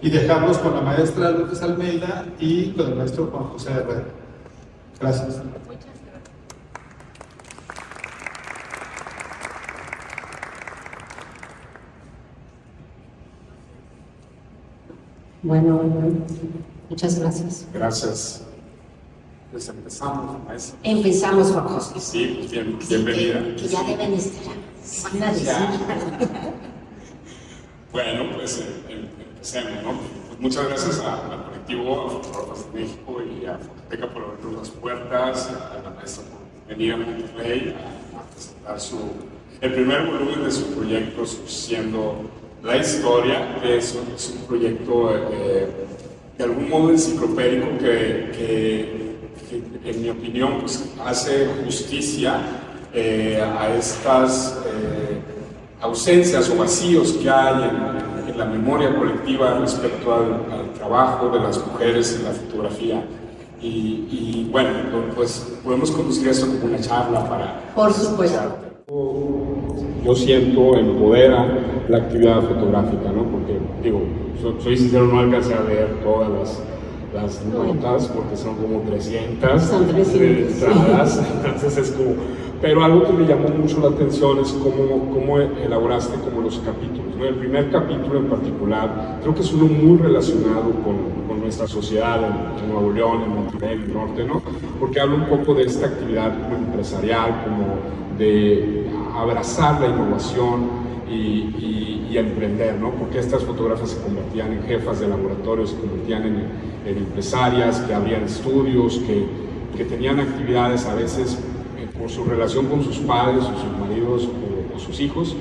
y dejarlos con la maestra Lourdes Almeida y con el maestro Juan José Herrera. Gracias. Bueno, muchas gracias. Gracias. Pues empezamos, maestra. Empezamos, Juan José. Sí, pues bienvenida. Que ya deben estar. Van a decir. Bueno, pues empecemos, ¿no? Pues muchas gracias al colectivo, a Fotógrafos de México y a Fototeca por abrirnos las puertas, a la maestra por venir a Monterrey a presentar el primer volumen de su proyecto, siendo La Historia, que es un proyecto de algún modo enciclopédico que en mi opinión pues, hace justicia a estas ausencias o vacíos que hay en la memoria colectiva respecto al trabajo de las mujeres en la fotografía. Y bueno, pues podemos conducir esto como una charla para... Por supuesto. Yo siento empodera la actividad fotográfica, ¿no? Porque, digo, soy sincero, no alcancé a ver todas las notas porque son como 300. Son 300. Entradas, entonces es como... Pero algo que me llamó mucho la atención es cómo elaboraste como los capítulos, ¿no? El primer capítulo en particular, creo que es uno muy relacionado con nuestra sociedad en Nuevo León, en Monterrey, en el norte, ¿no? Porque habla un poco de esta actividad como empresarial, como de abrazar la innovación y emprender, ¿no? Porque estas fotógrafas se convertían en jefas de laboratorio, se convertían en empresarias, que abrían estudios, que tenían actividades a veces por su relación con sus padres o sus maridos o sus hijos,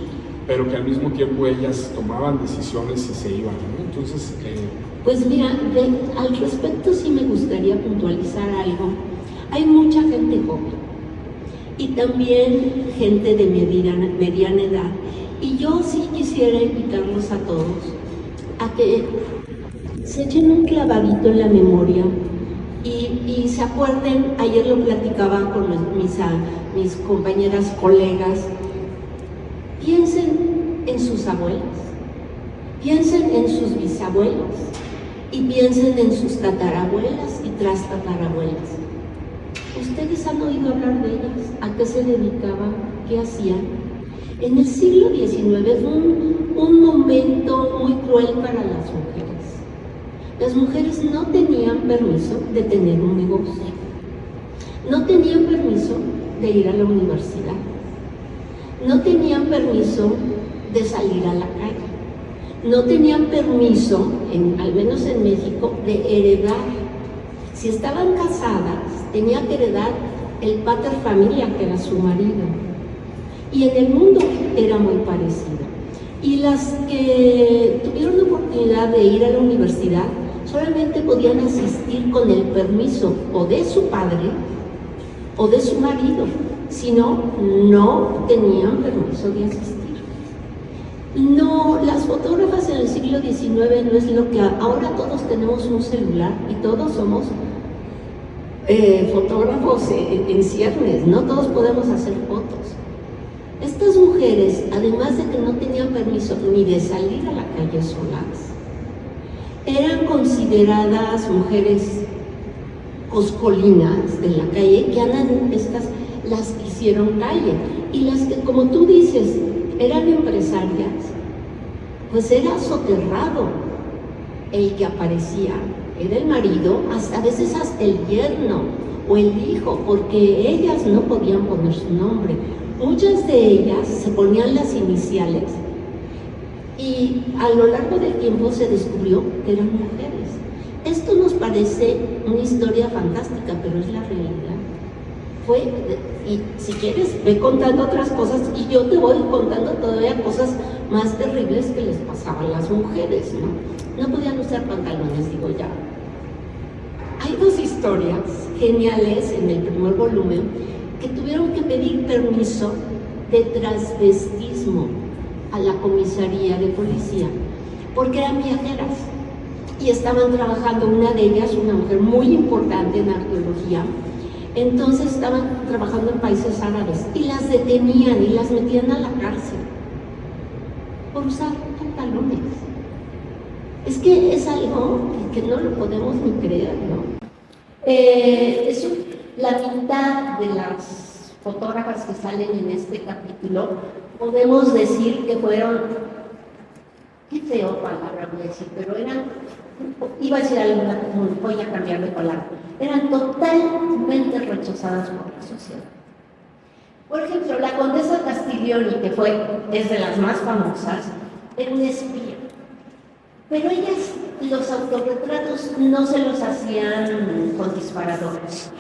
pero que al mismo tiempo ellas tomaban decisiones y se iban, ¿no? Entonces... Pues mira, al respecto sí me gustaría puntualizar algo. Hay mucha gente joven y también gente de mediana edad. Y yo sí quisiera invitarlos a todos a que se echen un clavadito en la memoria y se acuerden, ayer lo platicaba con mis compañeras, colegas, piensen en sus abuelas, piensen en sus bisabuelas y piensen en sus tatarabuelas y trastatarabuelas. ¿Ustedes han oído hablar de ellas? ¿A qué se dedicaban? ¿Qué hacían? En el siglo XIX fue un momento muy cruel para las mujeres. Las mujeres no tenían permiso de tener un negocio, no tenían permiso de ir a la universidad, no tenían permiso de salir a la calle, no tenían permiso, al menos en México, de heredar. Si estaban casadas, tenían que heredar el pater familia, que era su marido. Y en el mundo era muy parecido. Y las que tuvieron la oportunidad de ir a la universidad solamente podían asistir con el permiso o de su padre o de su marido, si no, no tenían permiso de asistir. No, las fotógrafas en el siglo XIX no es lo que ahora todos tenemos un celular y todos somos fotógrafos en ciernes, no todos podemos hacer fotos. Estas mujeres, además de que no tenían permiso ni de salir a la calle solas, eran consideradas mujeres coscolinas de la calle, que andan las que hicieron calle, y las que, como tú dices, eran empresarias, pues era soterrado el que aparecía, era el marido, a veces hasta el yerno o el hijo, porque ellas no podían poner su nombre. Muchas de ellas se ponían las iniciales y a lo largo del tiempo se descubrió que eran mujeres. Esto nos parece una historia fantástica, pero es la realidad. Y si quieres, ve contando otras cosas y yo te voy contando todavía cosas más terribles que les pasaban a las mujeres, ¿no? No podían usar pantalones, digo ya. Hay dos historias geniales en el primer volumen que tuvieron que pedir permiso de transvestismo a la comisaría de policía, porque eran viajeras y estaban trabajando, una de ellas, una mujer muy importante en arqueología, entonces estaban trabajando en países árabes y las detenían y las metían a la cárcel por usar pantalones. Es que es algo que no lo podemos ni creer, ¿no? La mitad de las fotógrafas que salen en este capítulo, podemos decir que fueron, qué feo palabra voy a decir, pero eran, iba a decir alguna, voy a cambiar de palabra, eran totalmente rechazadas por la sociedad. Por ejemplo, la condesa Castiglioni, que es de las más famosas, era una espía. Pero ellas, los autorretratos no se los hacían con disparadores.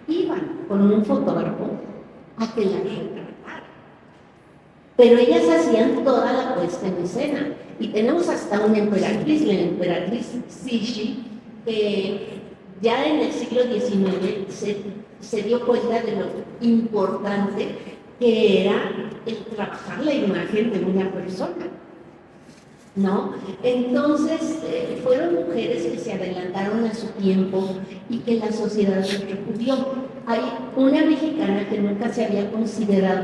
Iban con un fotógrafo a que la retratara. Pero ellas hacían toda la puesta en escena. Y tenemos hasta una emperatriz, la emperatriz Cixi, que ya en el siglo XIX se dio cuenta de lo importante que era el trabajar la imagen de una persona, ¿no? Entonces, fueron mujeres que se adelantaron a su tiempo y que la sociedad repudió. Hay una mexicana que nunca se había considerado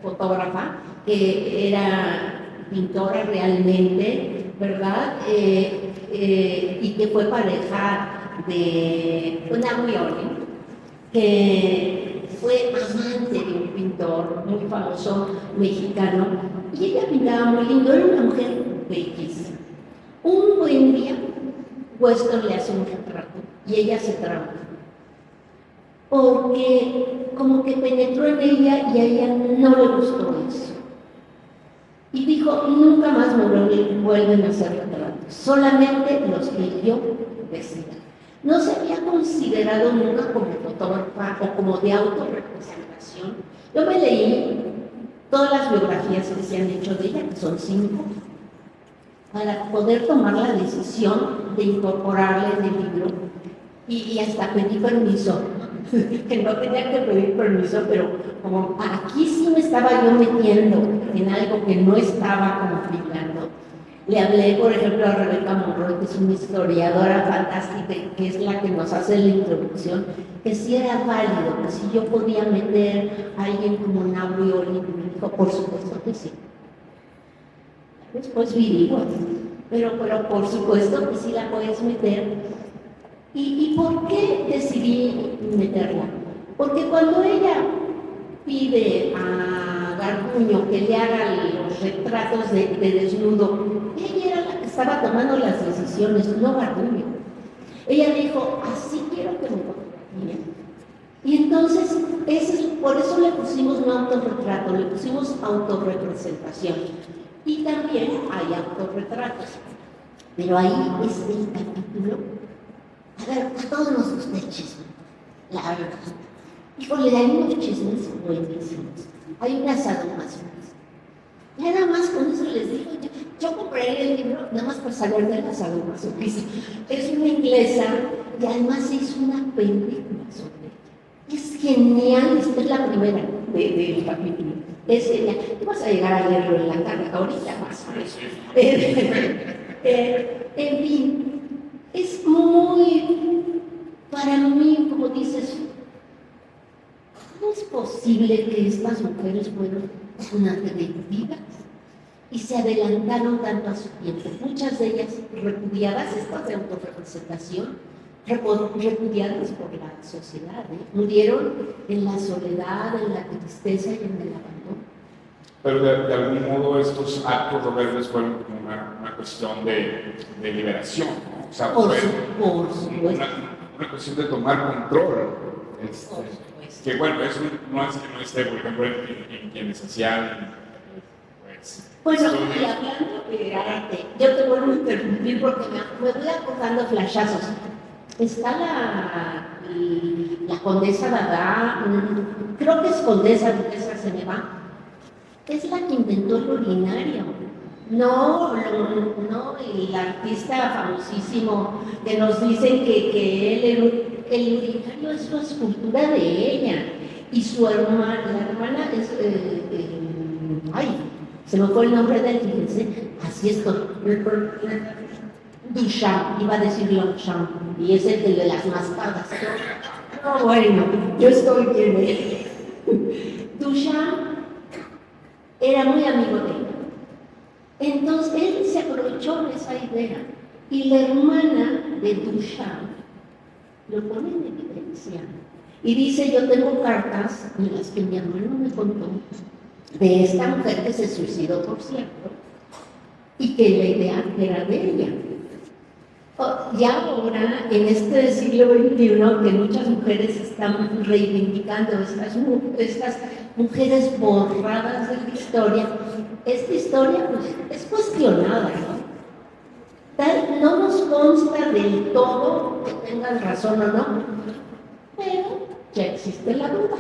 fotógrafa, que era pintora realmente, ¿verdad? Y que fue pareja de una Wioli, que fue amante de un pintor muy famoso mexicano, y ella pintaba muy lindo, era una mujer bellísima. Un buen día, Weston le hace un retrato y ella se traba, porque como que penetró en ella y a ella no le gustó eso. Y dijo, nunca más me vuelven a hacer retratos, solamente los que yo decida. No se había considerado nunca como fotógrafa o como de autorrepresentación. Yo me leí todas las biografías que se han hecho de ella, que son 5, para poder tomar la decisión de incorporarla en el libro, y hasta pedí permiso, que no tenía que pedir permiso, pero como aquí sí me estaba yo metiendo en algo que no estaba configurando. Le hablé, por ejemplo, a Rebeca Monroy, que es una historiadora fantástica, que es la que nos hace la introducción, que sí era válido, que sí yo podía meter a alguien como Nauri Oli, y me dijo, por supuesto que sí. Después viví, pero por supuesto que sí la puedes meter. ¿Y por qué decidí meterla? Porque cuando ella pide a Garduño que le haga los retratos de desnudo, ella era la que estaba tomando las decisiones, no Garduño. Ella dijo, así quiero que me fotografíen. Y entonces, por eso le pusimos no autorretrato, le pusimos autorrepresentación. Y también hay autorretratos. Pero ahí es el capítulo. A ver, a todos nos gusta el chisme, la verdad. Híjole, hay unos chismes buenísimos. Hay unas sadomasoquistas. Ya nada más con eso les digo, yo compré el libro nada más por saber de las sadomasoquistas. Es una inglesa y además hizo una película sobre ella. Es genial, esta es la primera del capítulo. Es genial. Tú vas a llegar a leerlo en la tarde, ahorita más. En fin. Es muy, para mí, como dices, ¿cómo es posible que estas mujeres fueron tan atrevidas y se adelantaron tanto a su tiempo? Muchas de ellas repudiadas, estas de autorrepresentación, repudiadas por la sociedad, murieron en la soledad, en la tristeza y en el abandono. Pero de algún modo estos actos rebeldes fueron como una cuestión de liberación, ¿no? O sea, por fue supuesto. una cuestión de tomar control. Que bueno, eso no es que no esté, por ejemplo, en quienes hacían, pues... Bueno, y hablando de arte, yo te vuelvo a interrumpir porque me voy acordando flashazos. Está la condesa Dada, creo que es condesa se me va. Es la que inventó el urinario. No, el artista famosísimo que nos dicen que el urinario es la escultura de ella. Y su hermana, la hermana es, se me fue el nombre de él, fíjense, así es todo. Duchamp, iba a decir Longchamp, y es el de las mascadas. No, bueno, yo estoy bien. Duchamp era muy amigo de ella. Entonces él se aprovechó de esa idea Y la hermana de Duchamp lo pone en evidencia. Y dice, yo tengo cartas en las que mi hermano me contó de esta mujer que se suicidó, por cierto, y que la idea era de ella. Y ahora, en este siglo XXI, que muchas mujeres están reivindicando estas mujeres borradas de la historia, esta historia pues, es cuestionada, ¿no? No nos consta del todo que tengan razón o no, pero ya existe la duda,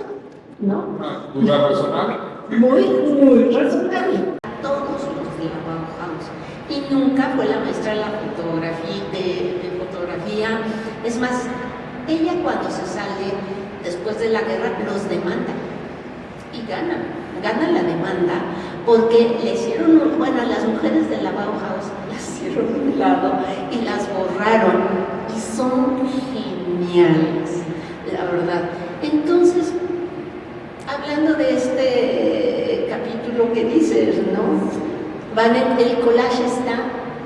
¿no? Una duda razonable. Muy razonable. Todos los de la Bauhaus. Y nunca fue la maestra de la fotografía. Es más, ella cuando se sale después de la guerra los demanda y gana la demanda porque le hicieron, bueno, a las mujeres de la Bauhaus las hicieron a un lado y las borraron y son geniales, la verdad. Entonces, hablando de este capítulo que dices, ¿no? El collage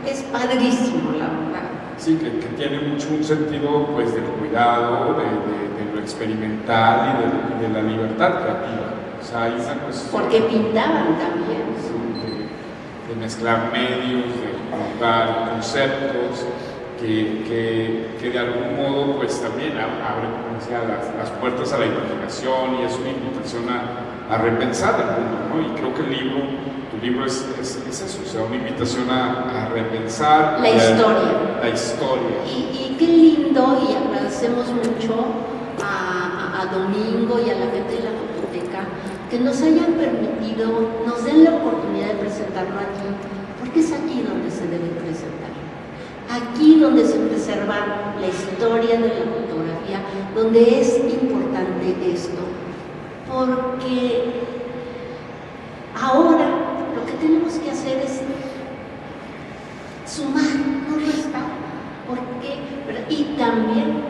es padrísimo, la verdad. Sí, que tiene mucho un sentido pues del cuidado, de lo experimental y de la libertad creativa. O sea, hay una cuestión... Porque pintaban también. De mezclar medios, de juntar conceptos, que de algún modo pues también abre, como decía, las puertas a la imaginación y es una invitación a repensar el mundo, ¿no? Y creo que tu libro es eso, o sea, una invitación a repensar la historia. La historia. Y qué lindo, y agradecemos mucho a Domingo y a la gente de la Fototeca que nos hayan permitido, nos den la oportunidad de presentarlo aquí, porque es aquí donde se debe presentar. Aquí donde se preserva la historia de la fotografía, donde es importante esto, porque ahora lo que tenemos que hacer es sumar, no restar, y también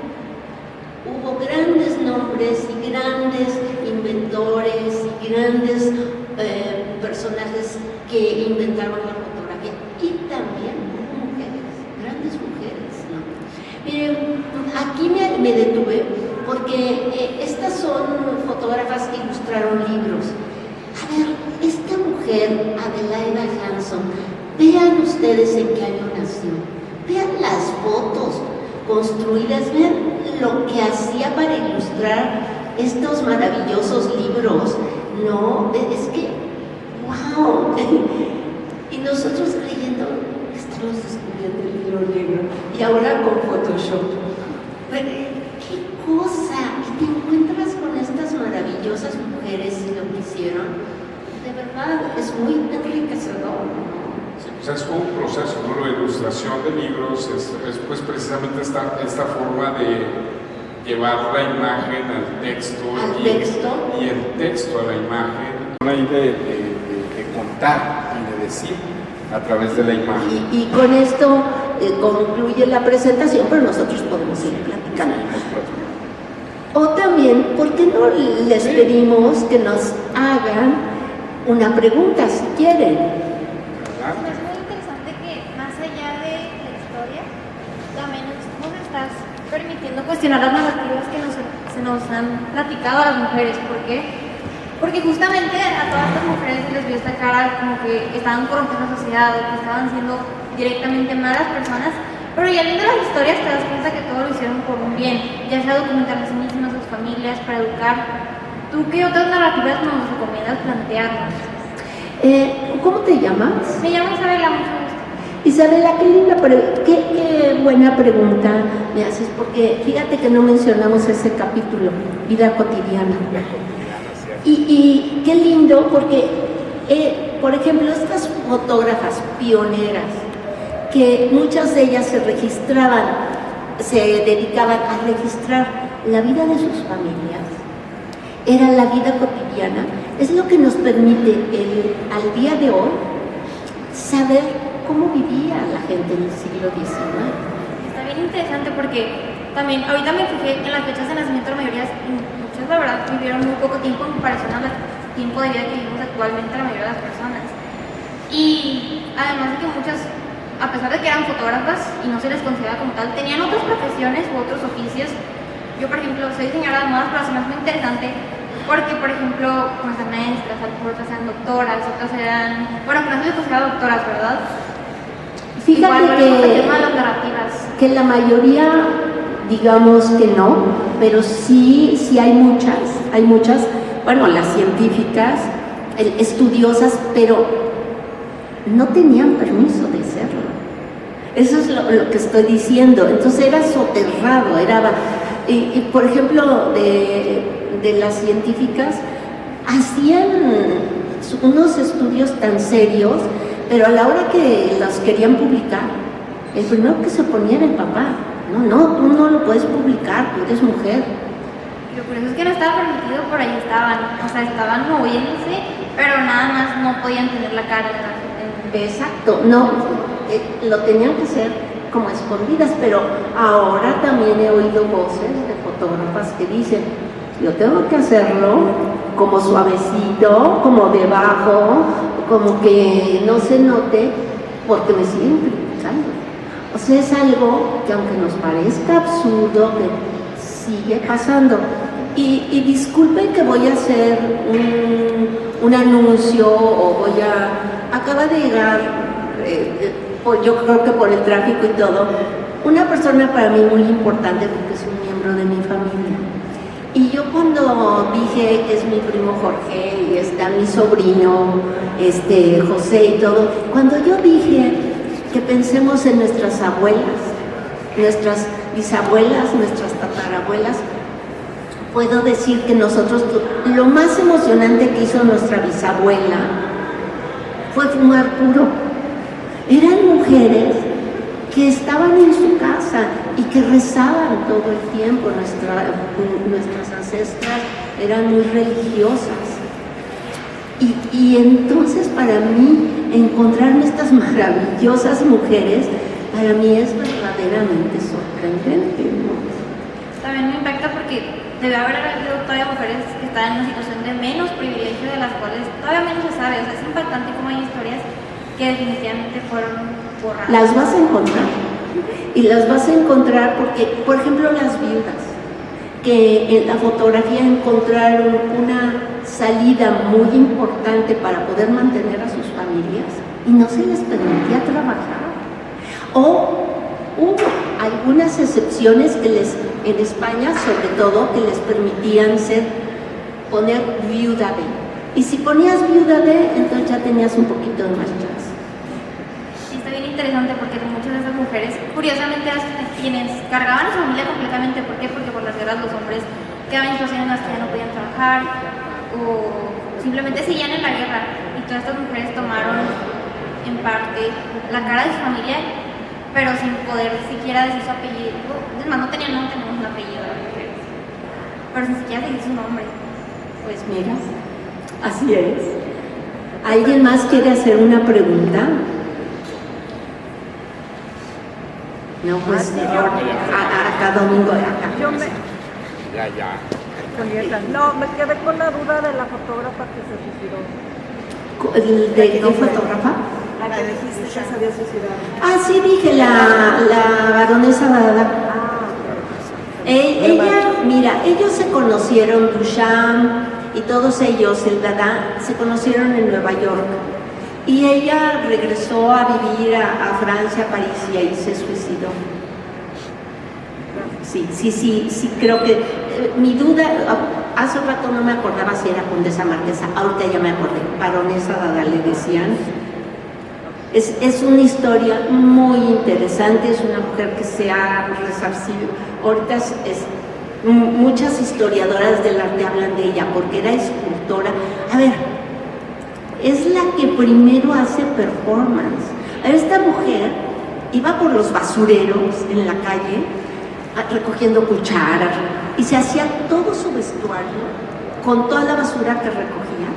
hubo grandes nombres y grandes inventores y grandes personajes que inventaron la fotografía, y también hubo mujeres, grandes mujeres, ¿no? Miren, aquí me detuve porque estas son fotógrafas que ilustraron libros. A ver, esta mujer, Adelaida Hanson, vean ustedes en qué año nació, vean las fotos construidas, vean lo que hacía para ilustrar estos maravillosos libros, ¿no? Es que, wow, y nosotros creyendo, estamos descubriendo el libro negro, y ahora con Photoshop. ¡Qué cosa! Y te encuentras con estas maravillosas mujeres y lo que hicieron. De verdad, es muy enriquecedor, ¿no? Sí, o sea, es como un proceso, ¿no? La ilustración de libros es pues precisamente esta forma de llevar la imagen al texto, y el texto a la imagen, ahí de contar y de decir a través de la imagen. Y con esto concluye la presentación, pero nosotros podemos seguir platicando. O también, ¿por qué no les pedimos que nos hagan una pregunta si quieren? Es muy interesante que más allá de la historia, también nos estás permitiendo cuestionar las narrativas que se nos han platicado a las mujeres. ¿Por qué? Porque justamente a todas estas mujeres se les vio esta cara como que estaban corrompiendo la sociedad, o que estaban siendo directamente malas personas, pero ya viendo las historias te das cuenta que todo lo hicieron por un bien, ya sea documentar a sí mismas, a sus familias, para educar. ¿Tú qué otras narrativas nos recomiendas plantearnos? ¿Cómo te llamas? Me llamo Isabela, mucho gusto. Isabela, qué buena pregunta me haces, porque fíjate que no mencionamos ese capítulo, vida cotidiana. Y qué lindo, porque, por ejemplo, estas fotógrafas pioneras, que muchas de ellas se dedicaban a registrar la vida de sus familias, era la vida cotidiana, es lo que nos permite al día de hoy saber cómo vivía la gente en el siglo XIX. Está bien interesante porque también ahorita me fijé en las fechas de nacimiento de la mayoría, muchas la verdad vivieron muy poco tiempo en comparación al tiempo de vida que vivimos actualmente la mayoría de las personas. Y además de que muchas a pesar de que eran fotógrafas y no se les consideraba como tal, tenían otras profesiones u otros oficios. Yo, por ejemplo, soy diseñadora de modas, pero se me hace muy interesante porque, por ejemplo, nuestras maestras, otras eran doctoras, otras eran, bueno, que no se les consideraba doctoras, ¿verdad? Fíjate Igual, el tema de las narrativas. que la mayoría, digamos que no, pero sí hay muchas, bueno, las científicas, estudiosas, pero no tenían permiso de serlo. Eso es lo que estoy diciendo. Entonces era soterrado, y por ejemplo, de las científicas, hacían unos estudios tan serios, pero a la hora que los querían publicar, el primero que se ponía era el papá. No, tú no lo puedes publicar, tú eres mujer. Lo curioso es que no estaba permitido, por ahí estaban moviéndose, pero nada más no podían tener la cara. Exacto, no, lo tenían que hacer como escondidas, pero ahora también he oído voces de fotógrafas que dicen, yo tengo que hacerlo como suavecito, como debajo, como que no se note, porque me siguen criticando. O sea, es algo que aunque nos parezca absurdo, que sigue pasando. Y disculpen que voy a hacer un anuncio o acaba de llegar, yo creo que por el tráfico y todo, una persona para mí muy importante porque es un miembro de mi familia. Y yo cuando dije que es mi primo Jorge y está mi sobrino José y todo, cuando yo dije que pensemos en nuestras abuelas, nuestras bisabuelas, nuestras tatarabuelas, puedo decir que nosotros, lo más emocionante que hizo nuestra bisabuela fue fumar puro. Eran mujeres que estaban en su casa y que rezaban todo el tiempo. Nuestras ancestras eran muy religiosas. Y entonces para mí, encontrarme estas maravillosas mujeres, para mí es verdaderamente sorprendente, ¿no? También me impacta porque debe haber habido todavía mujeres que están en una situación de menos privilegio, de las cuales todavía menos se sabe. O sea, es impactante cómo hay historias que definitivamente fueron borradas. Las vas a encontrar. Y las vas a encontrar porque, por ejemplo, las viudas, que en la fotografía encontraron una salida muy importante para poder mantener a sus familias y no se les permitía trabajar. O hubo algunas excepciones que en España sobre todo, que les permitían poner viuda de. Y si ponías viuda de, entonces ya tenías un poquito de más chance. Sí, está bien interesante porque muchas de esas mujeres, curiosamente, eran quienes cargaban a su familia completamente. ¿Por qué? Porque por las guerras los hombres quedaban en situaciones en las que ya no podían trabajar o simplemente seguían en la guerra. Y todas estas mujeres tomaron en parte la cara de su familia, pero sin poder siquiera decir su apellido. Es más, no tenemos un apellido de las mujeres, pero sin siquiera decir su nombre. Pues mira, así es. ¿Alguien más quiere hacer una pregunta? No, pues acá Domingo, acá. Ya. Julieta, no, me quedé con la duda de la fotógrafa que se suicidó. ¿De qué fotógrafa? La que dijiste que se había suicidado. Ah, sí, dije, la baronesa Dada. Ella, mira, ellos se conocieron, Duchamp y todos ellos, el Dada, se conocieron en Nueva York. Y ella regresó a vivir a Francia, a París, y ahí se suicidó. Sí, creo que mi duda, hace rato no me acordaba si era condesa marquesa, ahorita ya me acordé, baronesa Dada le decían. Es una historia muy interesante, es una mujer que se ha resarcido. Ahorita muchas historiadoras del arte hablan de ella porque era escultora. A ver, es la que primero hace performance. Esta mujer iba por los basureros en la calle recogiendo cucharas y se hacía todo su vestuario con toda la basura que recogía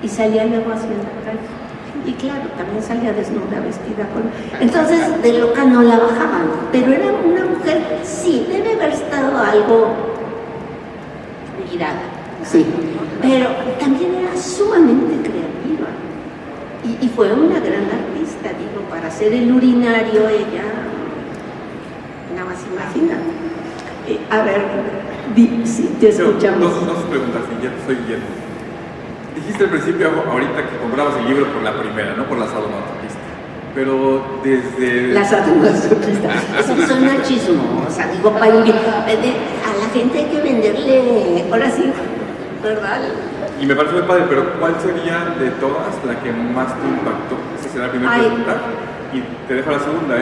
y salía luego hacia la calle. Y claro, también salía desnuda, vestida con... Entonces, de loca no la bajaban, pero era una mujer, sí, debe haber estado algo mirada, sí, pero también era sumamente creativa. Y fue una gran artista, digo, para hacer el urinario ella, nada más imagina. A ver, sí, te escuchamos. Dos preguntas, y ya estoy yendo. Dijiste al principio, ahorita, que comprabas el libro por la primera, no por la sadomasoquista. Pero desde... La sadomasoquista, esa suena chismosa, digo, a la gente hay que venderle, ahora sí, ¿verdad? Y me parece muy padre, pero ¿cuál sería de todas la que más te impactó? Esa será la primera pregunta. Y te dejo la segunda,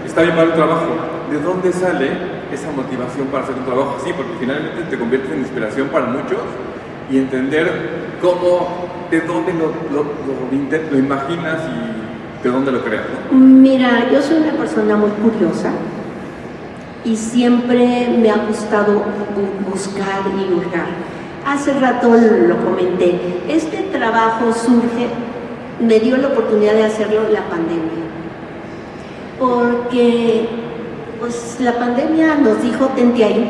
está bien para el trabajo. ¿De dónde sale esa motivación para hacer un trabajo así? Porque finalmente te conviertes en inspiración para muchos y entender de dónde lo imaginas y de dónde lo creas, ¿no? Mira, yo soy una persona muy curiosa y siempre me ha gustado buscar y hurgar. Hace rato lo comenté, este trabajo me dio la oportunidad de hacerlo la pandemia, porque pues la pandemia nos dijo tente ahí,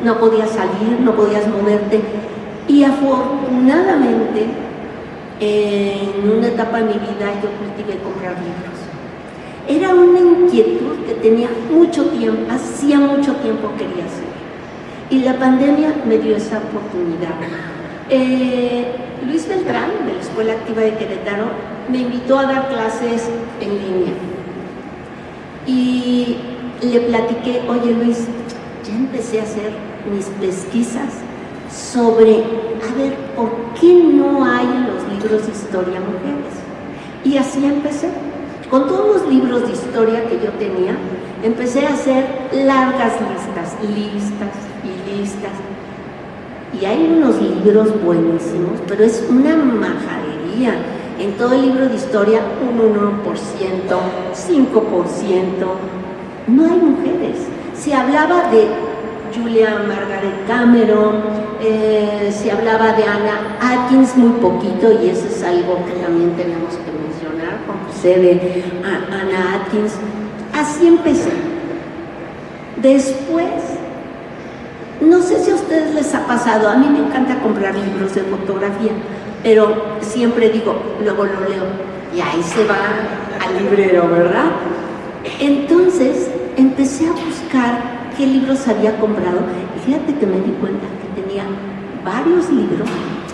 no podías salir, no podías moverte, y afortunadamente en una etapa de mi vida yo cultivé comprar libros. Era una inquietud que tenía mucho tiempo, hacía mucho tiempo quería hacer. Y la pandemia me dio esa oportunidad. Luis Beltrán, de la Escuela Activa de Querétaro, me invitó a dar clases en línea. Y le platiqué, oye Luis, ya empecé a hacer mis pesquisas sobre, a ver, ¿por qué no hay en los libros de historia mujeres? Y así empecé. Con todos los libros de historia que yo tenía, empecé a hacer largas listas. Y hay unos libros buenísimos, pero es una majadería. En todo el libro de historia, un 1%, 5%, no hay mujeres. Se hablaba de Julia Margaret Cameron, se hablaba de Anna Atkins muy poquito, y eso es algo que también tenemos que mencionar, como sé de Anna Atkins. Así empecé. Después, no sé si a ustedes les ha pasado, a mí me encanta comprar libros de fotografía, pero siempre digo, luego lo leo, y ahí se va al librero, ¿verdad? Entonces empecé a buscar qué libros había comprado, y fíjate que me di cuenta que tenía varios libros,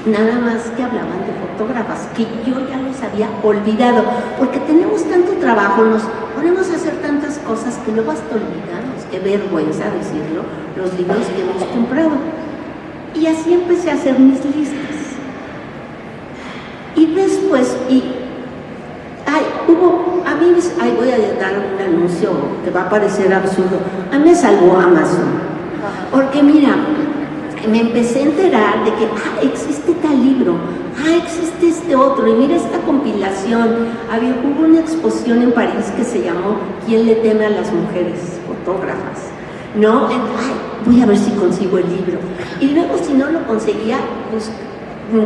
nada más que hablaban de fotógrafas, que yo ya los había olvidado, porque tenemos tanto trabajo, nos ponemos a hacer tantas cosas que luego hasta olvidamos, qué vergüenza decirlo, los libros que hemos comprado. Y así empecé a hacer mis listas. Y después, voy a dar un anuncio que va a parecer absurdo, a mí me salvó Amazon, porque mira, me empecé a enterar de que, existe tal libro, existe este otro, y mira esta compilación. Hubo una exposición en París que se llamó ¿Quién le teme a las mujeres fotógrafas? ¿No? Voy a ver si consigo el libro. Y luego, si no lo conseguía, pues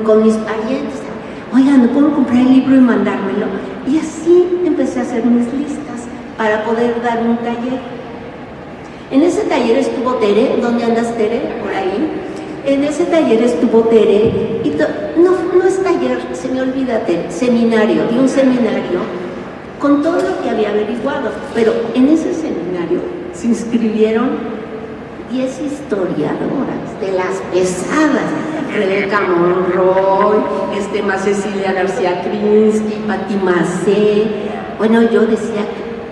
con mis parientes, oigan, ¿me puedo comprar el libro y mandármelo? Y así empecé a hacer mis listas para poder dar un taller. En ese taller estuvo Tere. ¿Dónde andas, Tere? Por ahí. En ese taller estuvo Tere, y no es taller, se me olvida, Tere, seminario, di un seminario con todo lo que había averiguado, pero en ese seminario se inscribieron 10 historiadoras de las pesadas, Rebeca Monroy, más Cecilia García Krinsky, Patti Macé. Bueno, yo decía,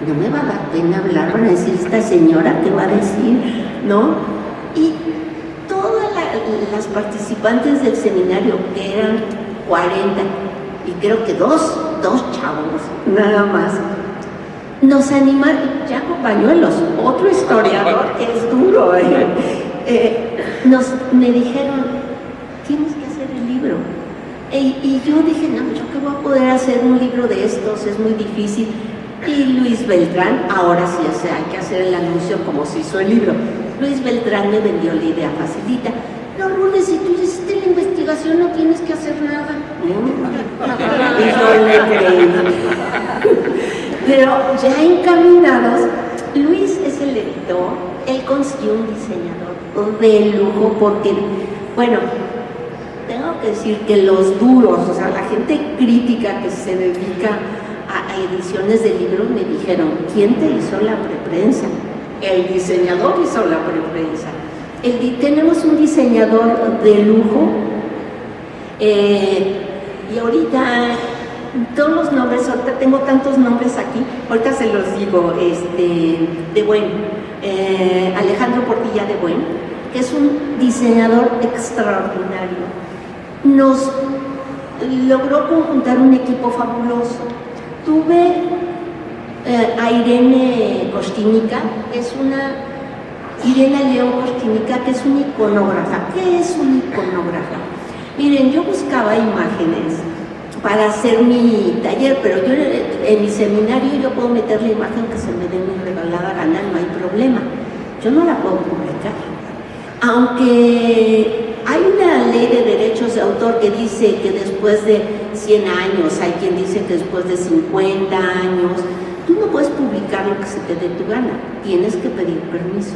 no me va a dar pena hablar, van a decir, esta señora, ¿qué va a decir? ¿No? Y todas las participantes del seminario, que eran 40, y creo que dos chavos, nada más, nos animaron. Jaco Bañuelos, otro historiador que es duro, me dijeron, tienes que hacer el libro. Y yo dije, no, yo qué voy a poder hacer un libro de estos, es muy difícil. Y Luis Beltrán, ahora sí, hay que hacer el anuncio como se hizo el libro. Luis Beltrán me vendió la idea facilita. No, Lourdes, si tú hiciste la investigación, no tienes que hacer nada. Y yo le creí. Pero ya encaminados, Luis es el editor, él consiguió un diseñador de lujo, porque, bueno, tengo que decir que los duros, o sea, la gente crítica que se dedica a ediciones de libros, me dijeron, ¿quién te hizo la preprensa? El diseñador hizo la preprensa. Tenemos un diseñador de lujo, y ahorita todos los nombres, ahorita tengo tantos nombres aquí, ahorita se los digo, de Buen, Alejandro Portilla de Buen, que es un diseñador extraordinario. Nos logró conjuntar un equipo fabuloso. Tuve a Irene Kostinica, Irene León Kostinica, que es una iconógrafa. ¿Qué es una iconógrafa? Miren, yo buscaba imágenes para hacer mi taller, pero yo en mi seminario yo puedo meter la imagen que se me dé mi regalada gana, no hay problema. Yo no la puedo publicar. Aunque hay una ley de derechos de autor que dice que después de 100 años, hay quien dice que después de 50 años, tú no puedes publicar lo que se te dé tu gana, tienes que pedir permiso.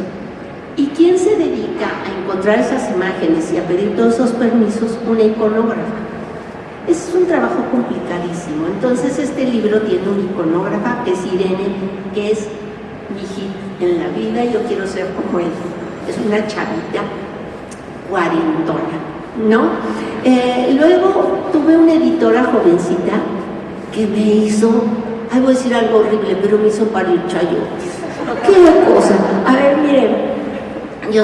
¿Y quién se dedica a encontrar esas imágenes y a pedir todos esos permisos? Una iconógrafa. Es un trabajo complicadísimo. Entonces este libro tiene una iconógrafa que es Irene, que es mi hit en la vida, yo quiero ser como ella. Es una chavita cuarentona, ¿no? Luego tuve una editora jovencita que me hizo, voy a decir algo horrible, pero me hizo parir chayotes. ¿Qué cosa? A ver, miren, yo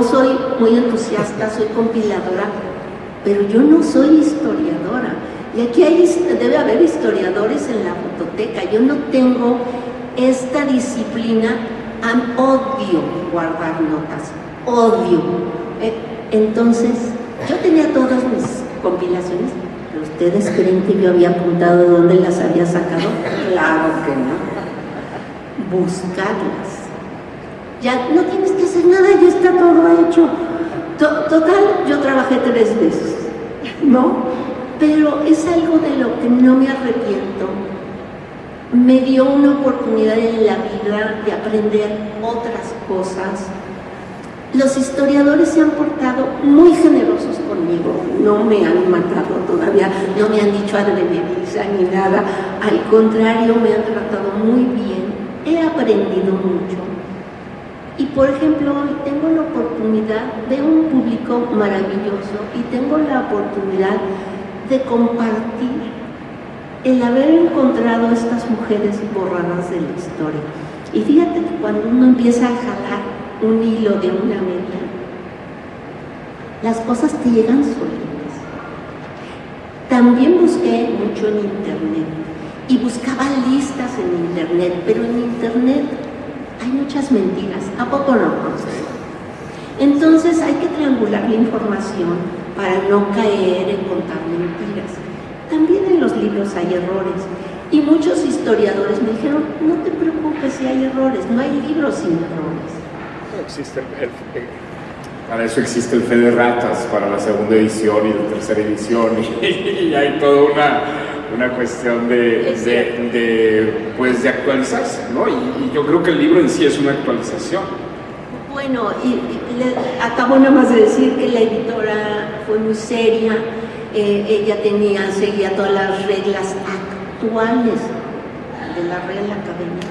soy muy entusiasta, soy compiladora, pero yo no soy historiadora. Y aquí debe haber historiadores en la fototeca. Yo no tengo esta disciplina, odio guardar notas, odio. Entonces, yo tenía todas mis compilaciones, pero ¿ustedes creen que yo había apuntado de dónde las había sacado? Claro que no. Buscarlas. Ya no tienes que hacer nada, ya está todo hecho. Total, yo trabajé 3 veces, ¿no? Pero es algo de lo que no me arrepiento. Me dio una oportunidad en la vida de aprender otras cosas. Los historiadores se han portado muy generosos conmigo, no me han matado todavía, no me han dicho advenediza ni nada, al contrario, me han tratado muy bien, he aprendido mucho. Y por ejemplo, hoy tengo la oportunidad de un público maravilloso y tengo la oportunidad de compartir el haber encontrado a estas mujeres borradas de la historia. Y fíjate que cuando uno empieza a jalar un hilo de una media, las cosas te llegan solitas. También busqué mucho en internet y buscaba listas en internet, pero en internet hay muchas mentiras, ¿a poco no? Entonces hay que triangular la información para no caer en contar mentiras. También en los libros hay errores y muchos historiadores me dijeron, no te preocupes si hay errores, no hay libros sin errores. Para eso existe el Fe de Ratas, para la segunda edición y la tercera edición, y hay toda una cuestión de actualizarse, ¿no? Y yo creo que el libro en sí es una actualización. Bueno, acabo nada más de decir que la editora fue muy seria, ella seguía todas las reglas actuales de la Real Academia.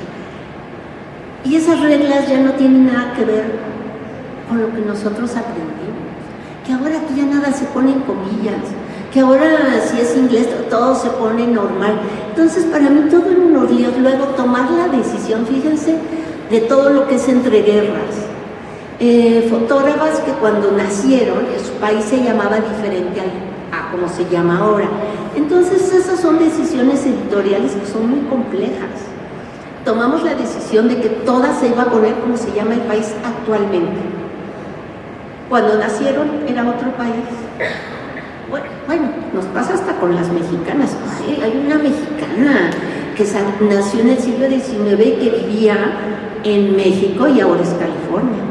Y esas reglas ya no tienen nada que ver con lo que nosotros aprendimos. Que ahora aquí ya nada se pone en comillas, que ahora si es inglés todo se pone normal. Entonces para mí todo era unos líos. Luego tomar la decisión, fíjense, de todo lo que es entreguerras. Fotógrafas que cuando nacieron, su país se llamaba diferente a como se llama ahora. Entonces esas son decisiones editoriales que son muy complejas. Tomamos la decisión de que todas se iba a poner como se llama el país actualmente. Cuando nacieron era otro país. Bueno, nos pasa hasta con las mexicanas. Hay una mexicana que nació en el siglo XIX y que vivía en México y ahora es California,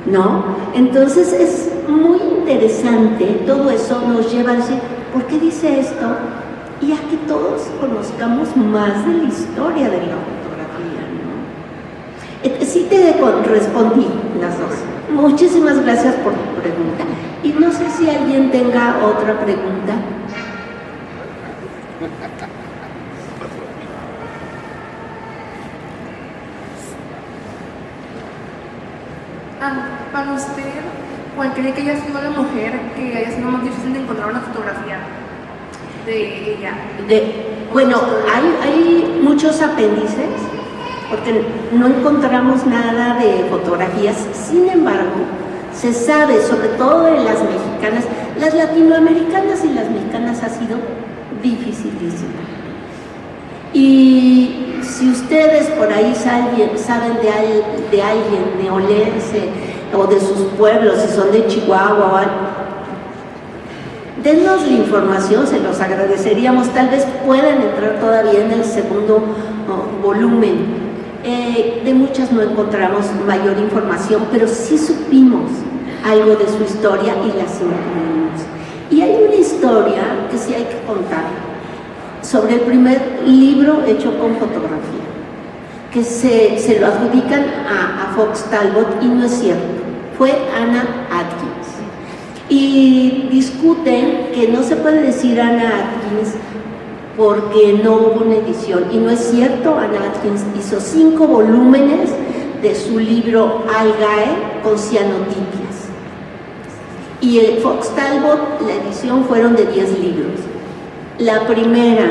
¿no? Entonces es muy interesante, todo eso nos lleva a decir, ¿por qué dice esto? Y a que todos conozcamos más de la historia de la fotografía, ¿no? Sí te respondí las dos. Muchísimas gracias por tu pregunta. Y no sé si alguien tenga otra pregunta. Para usted, ¿cuál cree que haya sido la mujer que haya sido más difícil de encontrar una fotografía de ella? Bueno, hay muchos apéndices, porque no encontramos nada de fotografías. Sin embargo, se sabe, sobre todo de las mexicanas, las latinoamericanas y las mexicanas ha sido dificilísimo. Y si ustedes por ahí saben de alguien neolense o de sus pueblos, si son de Chihuahua o algo, denos la información, se los agradeceríamos. Tal vez puedan entrar todavía en el segundo volumen. De muchas no encontramos mayor información, pero sí supimos algo de su historia y la incluimos. Y hay una historia que sí hay que contar sobre el primer libro hecho con fotografía, que se lo adjudican a Fox Talbot y no es cierto, fue Anna Atkins. Y discuten que no se puede decir Anna Atkins porque no hubo una edición, y no es cierto. Anna Atkins hizo 5 volúmenes de su libro Algae con cianotipias, y el Fox Talbot, la edición fueron de 10 libros. La primera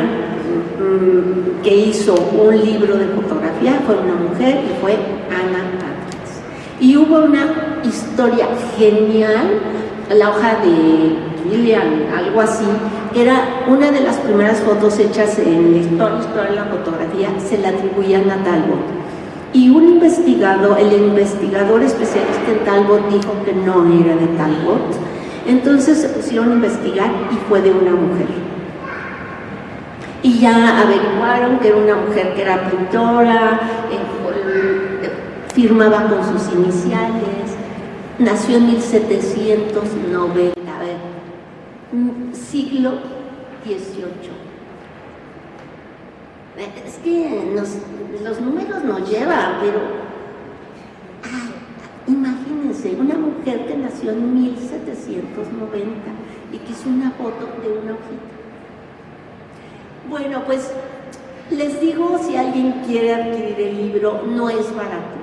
que hizo un libro de fotografía fue una mujer y fue Anna Atkins. Y hubo una historia genial, la hoja de Gillian, algo así, era una de las primeras fotos hechas en la historia de la fotografía, se la atribuían a Talbot. Y un investigador, el investigador especialista en Talbot, dijo que no era de Talbot. Entonces se pusieron a investigar y fue de una mujer. Y ya averiguaron que era una mujer que era pintora, firmaba con sus iniciales, nació en 1790, a ver, siglo XVIII. Es que los números nos llevan, pero imagínense, una mujer que nació en 1790 y que hizo una foto de una hojita. Bueno, pues les digo, si alguien quiere adquirir el libro, no es barato.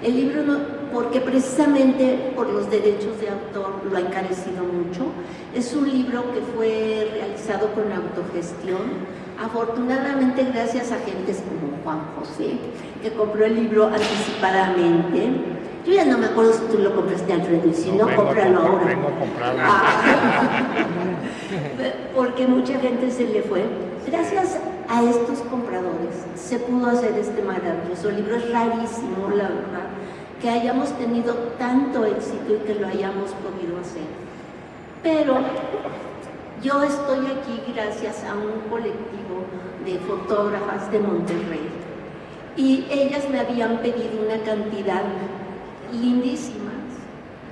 El libro no, porque precisamente por los derechos de autor lo ha encarecido mucho. Es un libro que fue realizado con autogestión. Afortunadamente, gracias a gentes como Juan José, que compró el libro anticipadamente. Yo ya no me acuerdo si tú lo compraste, Alfredo, y si no, cómpralo ahora. Vengo a comprarlo. Porque mucha gente se le fue. Gracias a estos compradores se pudo hacer este maravilloso libro. Es rarísimo, la verdad, que hayamos tenido tanto éxito y que lo hayamos podido hacer. Pero yo estoy aquí gracias a un colectivo de fotógrafas de Monterrey. Y ellas me habían pedido una cantidad lindísimas.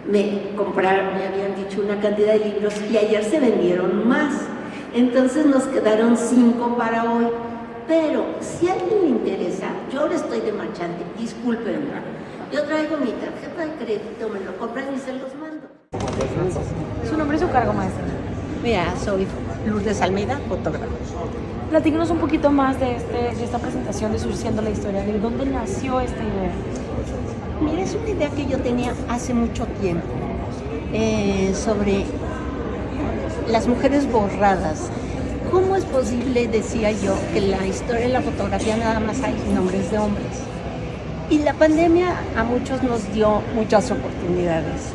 Me habían dicho una cantidad de libros y ayer se vendieron más. Entonces nos quedaron 5 para hoy. Pero si a alguien le interesa, yo ahora estoy de marchante, discúlpenme. Yo traigo mi tarjeta de crédito, me lo compran y se los mando. Su nombre y su cargo, maestra. Mira, soy Lourdes Almeida, fotógrafa. Platícanos un poquito más de esta presentación de Surciendo la Historia. ¿De dónde nació esta idea? Mira, es una idea que yo tenía hace mucho tiempo sobre las mujeres borradas. ¿Cómo es posible, decía yo, que en la historia de la fotografía nada más hay nombres de hombres? Y la pandemia a muchos nos dio muchas oportunidades.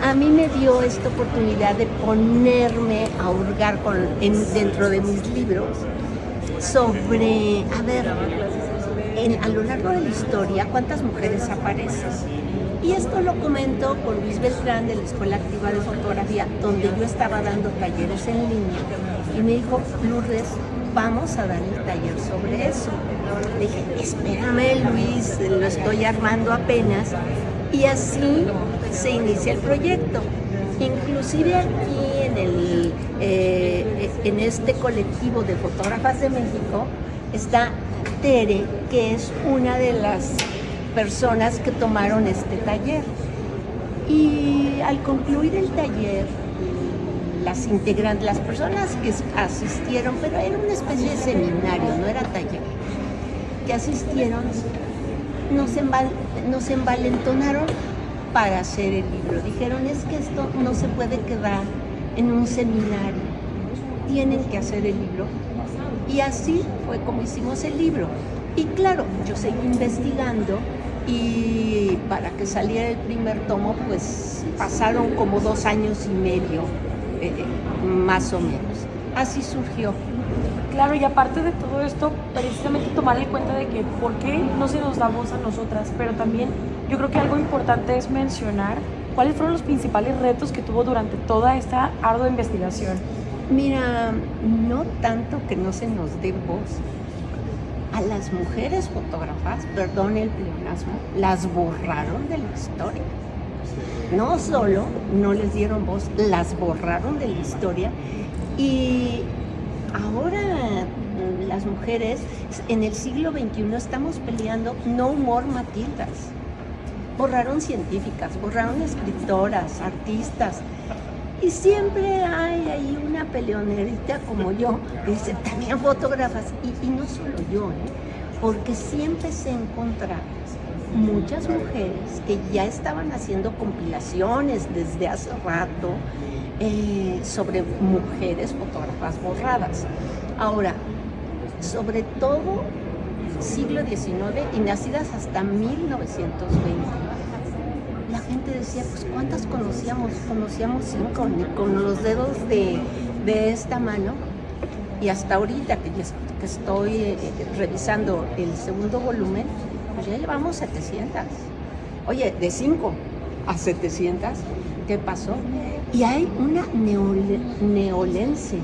A mí me dio esta oportunidad de ponerme a hurgar dentro de mis libros sobre, a ver, a lo largo de la historia, ¿cuántas mujeres aparecen? Y esto lo comento con Luis Beltrán de la Escuela Activa de Fotografía, donde yo estaba dando talleres en línea, y me dijo, Lourdes, vamos a dar el taller sobre eso. Le dije, espérame, Luis, lo estoy armando apenas, y así se inicia el proyecto. Inclusive aquí en este colectivo de fotógrafas de México está Tere, que es una de las personas que tomaron este taller. Y al concluir el taller, las integrantes, las personas que asistieron, pero era una especie de seminario, no era taller, que asistieron, nos envalentonaron para hacer el libro. Dijeron, es que esto no se puede quedar en un seminario, tienen que hacer el libro. Y así fue como hicimos el libro. Y claro, yo seguí investigando y para que saliera el primer tomo, pues pasaron como 2 años y medio, más o menos. Así surgió. Claro, y aparte de todo esto, precisamente tomar en cuenta de que por qué no se nos da voz a nosotras, pero también yo creo que algo importante es mencionar cuáles fueron los principales retos que tuvo durante toda esta ardua investigación. Mira, no tanto que no se nos dé voz. A las mujeres fotógrafas, perdón el pleonasmo, las borraron de la historia. No solo no les dieron voz, las borraron de la historia. Y ahora las mujeres en el siglo XXI estamos peleando no humor Matildas. Borraron científicas, borraron escritoras, artistas. Y siempre hay ahí una peleonerita como yo, que dice, también fotógrafas. Y no solo yo, porque siempre se encontraron muchas mujeres que ya estaban haciendo compilaciones desde hace rato sobre mujeres fotógrafas borradas. Ahora, sobre todo siglo XIX y nacidas hasta 1920. La gente decía, pues ¿cuántas conocíamos? Conocíamos 5, ni con los dedos de esta mano. Y hasta ahorita que estoy revisando el segundo volumen, pues ya llevamos 700. Oye, de 5 a 700, ¿qué pasó? Y hay una neolense,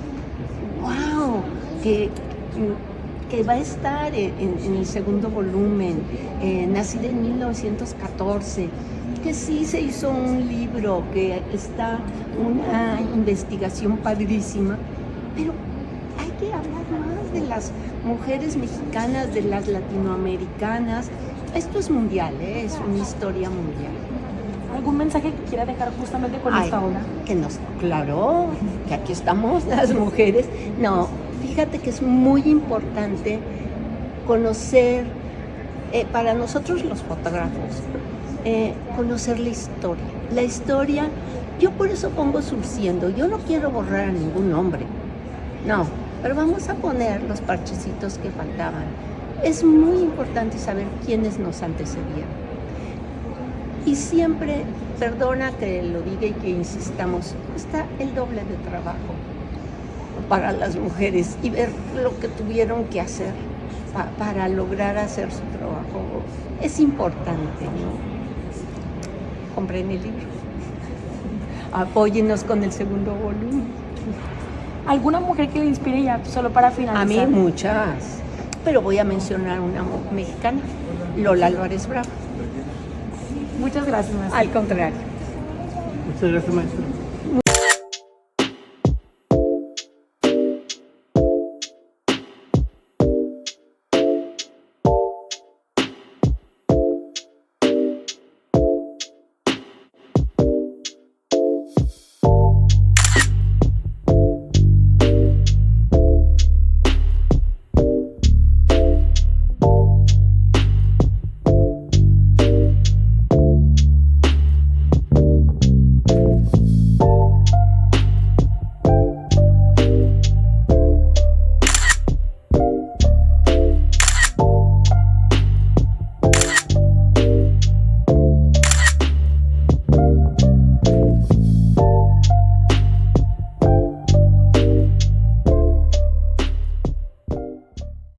wow, que va a estar en el segundo volumen, nacida en 1914, que sí se hizo un libro, que está una investigación padrísima, pero hay que hablar más de las mujeres mexicanas, de las latinoamericanas. Esto es mundial, es una historia mundial. ¿Algún mensaje que quiera dejar justamente con esta obra? Claro, que aquí estamos las mujeres. No, fíjate que es muy importante conocer, para nosotros los fotógrafos, conocer la historia. La historia, yo por eso pongo surciendo, yo no quiero borrar a ningún hombre, no, pero vamos a poner los parchecitos que faltaban. Es muy importante saber quiénes nos antecedieron. Y siempre, perdona que lo diga y que insistamos, está el doble de trabajo para las mujeres y ver lo que tuvieron que hacer para lograr hacer su trabajo. Es importante, ¿no? Compren el libro. Apóyennos con el segundo volumen. ¿Alguna mujer que le inspire ya, solo para finalizar? A mí muchas, pero voy a mencionar una mexicana, Lola Álvarez Bravo. Muchas gracias, maestra. Al contrario. Muchas gracias, maestra.